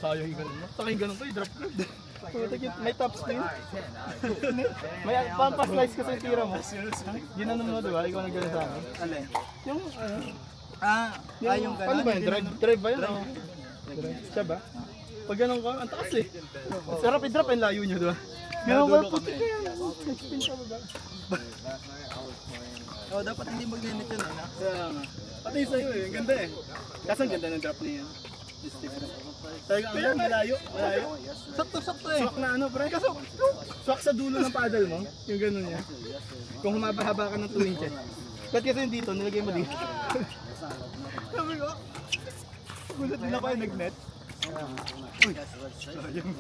Sayang yung ganun mo. Saka yung ganun ko, i-drop ko. May top spin. May pampa-slice kasi yung tira mo. Ginanon mo, diba? Ikaw nag-gano'n sa akin. Alin? Yung, yung gano'n. Paano ba yun? Drive ba yun? Siya ba? Pag ganun ka, ang taas eh. Sarap i-drop yung layo nyo, diba? Ganun ka, puti ka yan. Nag-spin ka ba? Oh, dapat hindi mag-limit yun eh. Kaya nga. Pati sa'yo eh, ang ganda eh. Kasi ang ganda ng drop niya. Talaga ang malayo, malayo. Sakto-sakto eh. Swak na ano, pre? Swak sa dulo ng paddle mo, yung gano'n niya. Kung humaba-haba ka ng 2 inches. Ba't kasi yung dito, nilagay mo dito. Sabi ko, gulat din ako yung nag-net. Uy, sayang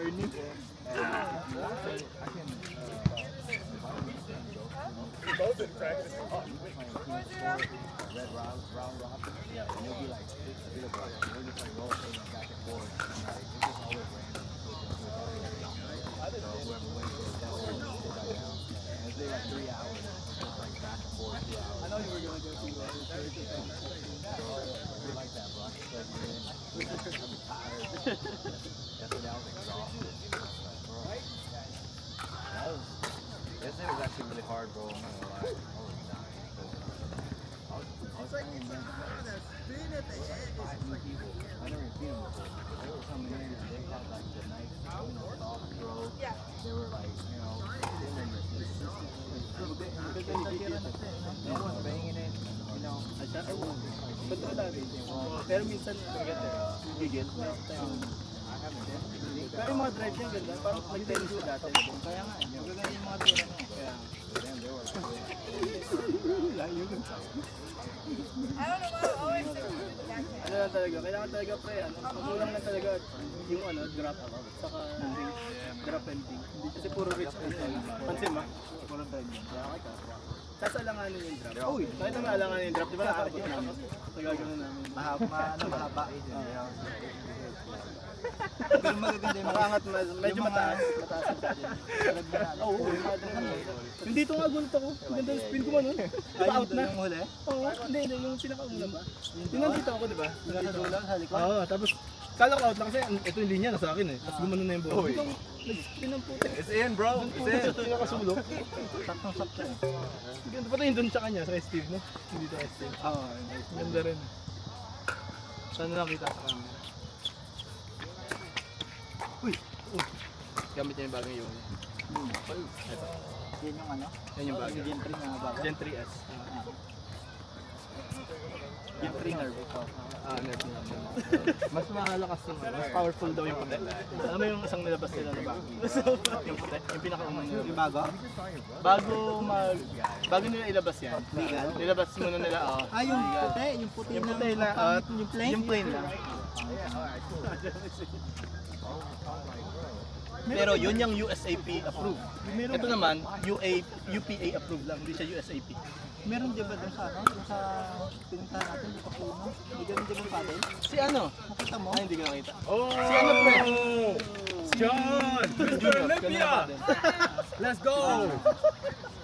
earning. Yesterday was actually really hard, bro. I'm not gonna lie. I was dying. I was playing against 5 new people. I never even seen them before. They were coming in and they had like the nice, soft throw. They were like, they were no one's banging it, you know. Pero minsan, gigil. Pero yung mga drive niya ganda, parang nag-tennis ko dati. Kaya nga, magaganda yung mga tira niya. Kaya, ano lang talaga, kailangan talaga pre, magulang lang talaga yung drop, saka drop and ding. Kasi puro reach and pansin mo, puro drive yun. Tapos alanganin yung drop. Uy, nakita mo alanganin yung drop, di ba nakakabot namin? Nagagano namin. Mahaba. Pero magaganda yung Makaangat, medyo mataas yung satin. Oo, yung dito nga gulot ako, ganda yung spin ko man nun. Pa-out na. Yung huli? Oo, hindi, yung pinakauna ba? Yung nandito ako, di ba? Nasa dulo, sa likod? Oo, tapos kala ko out na kasi ito yung linya nasa akin eh. Tapos gumano na yung buhay. Biglang nag-spin ang puti. It's in, bro. It's in. Pinakasulok. Saktong-sakto eh. Ganda pati yung dun sa kanya, sa Steve, no? Hindi sa Steve. Oo. Ganda rin. Saan na nakita sa camera? Uy! Gamit niya yung bagong yun. Ito. Yan yung ano? Yan yung bagong. Gen 3 na bago. Gen 3S. Gen 3 nerve ito. Nerve na. Mas mahalakas yung mas powerful daw yung puti. Alam mo yung isang nilabas nila na bago? Yung puti, yung pinakaunang nilabas. Yung bago? Bago nila ilabas yan. Nilabas muna nila, Yung puti? Yung puti yung na puti na, yung plain? yung plain lang. Pero yun yung USAP approved. Ito naman, UPA approved lang, hindi siya USAP. Meron di ba dun sa ano? Dun sa pinuntahan natin, di pa puno? Hindi ganun di ba paddle? Si ano? Nakita mo? Ay, hindi ko nakita. Oh, Si ano, pre? John, Mr. Olympia. Let's go.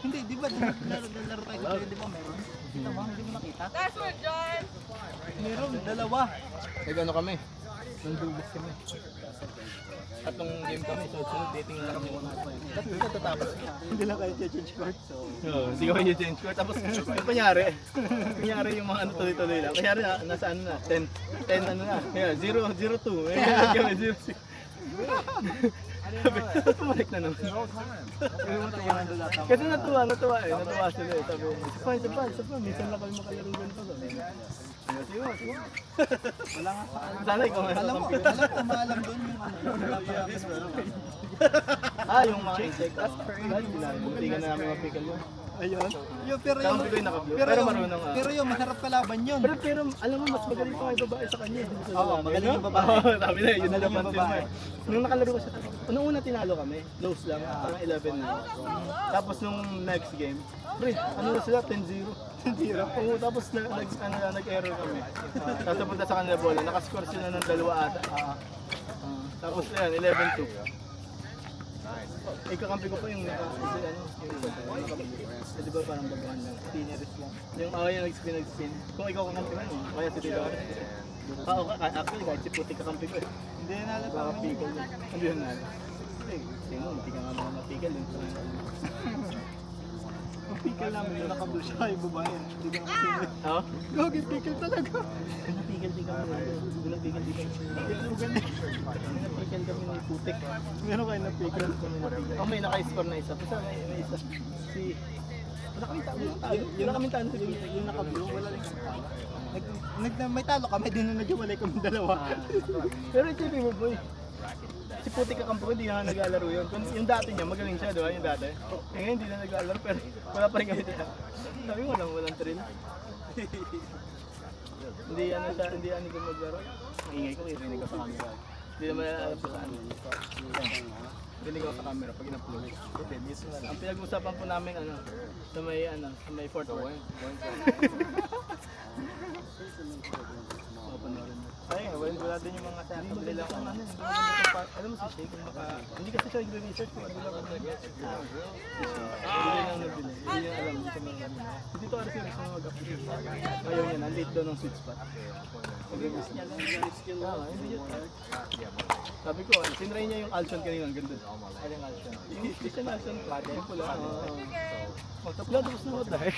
Hindi, di ba? Laro tayo sa di ba meron? Kita mo, hindi mo nakita? That's for John. Meron, dalawa. Nag-ano kami? Nandubos kami. At nung game kami, sunod dating na kami. Tapos tatapos. Hindi lang kayo change court. So, Hindi ko kayo change court. Tapos yung kunyari yung mga ano tuloy-tuloy lang. Kunyari nasa ano na, 10 ano na. Kaya 0-2. Kaya 0-6. Bumalik na naman. Kasi natuwa eh. Natuwa sila eh. Sabi, isa pa. Minsan lang kami makalarong ganito. Sige. wala nga sa ano. Sana ikaw nga Alam ko, maalam doon yung ano. Yung mga insect. Hindi ka na namin mapickle yun. Ayun. Yung pero yung Kampi ko yung naka-blue. Pero marunong ah. pero yung masarap kalaban yun. Pero alam mo, mas magaling pa yung babae sa kanya. Oo, magaling yung babae. Oo, sabi na, yun na Magaling yung napansin mo babae. eh. Nung nakalaro ko siya, nung una tinalo kami, close lang, parang 11 na. Tapos nung next game, pre, ano na sila, 10-0. 10-0. Oo, tapos nag-error kami. Tapos napunta sa kanila bola, nakascore sila ng 2 ata. Tapos yan, 11-2. Eh, kakampi ko pa yung yung di ba parang bagaan lang. Tineris lang. Yung yung nag-spin. Kung ikaw kakampi mo, kaya si Tito. Actually, kahit si Puti kakampi ko eh. Hindi na alam Baka pa pikal na. Hindi na alam. Tingnan mo, hindi ka nga mga mapikal eh. Ang pikal namin yung nakablue siya yung babae. Hindi na kasi. Oo? Gogi, pikal talaga. Pinapikal din kami. Pinapikal din kami. Itlugan din. Pinapikal kami ng putik. Meron kayo na pikal. Oh, may naka-score na isa. Basta may isa. Si... Wala kami talo. Wala kami talo. Yung naka-blue, wala rin kami talo. May talo kami, din na naghiwalay kami dalawa. Pero isipin mo boy. Si Putik kakampo ko, hindi na naglalaro yun. Yung dati niya, magaling siya, di ba? Yung dati. Eh ngayon, hindi na naglalaro, pero wala pa rin kami dito. Sabi mo, walang thrill. Hindi ano ko maglaro. Ang ingay ko, irinig ko sa camera. Hindi naman alam ko saan. Rinig ako sa camera pag in-upload. Ang pinag-usapan po namin, sa may Fort Worth. Ay, wala din yung mga sabi nila kung ano. Alam mo si Shay, kung hindi kasi siya nag-research kung ano lang ang nag-get. Hindi lang nabili. Hindi niya alam, hindi ko man alam. Dito ako rin gusto mag-upload. Ayaw niya, nandito daw ng sweet spot. Nag-release niya lang. Hindi niya. Sabi ko, sinry niya yung Alshon kanina, ang ganda. Ano yung Alshon? Hindi siya na Alshon. Yung pula. Magtapla, tapos na what the heck.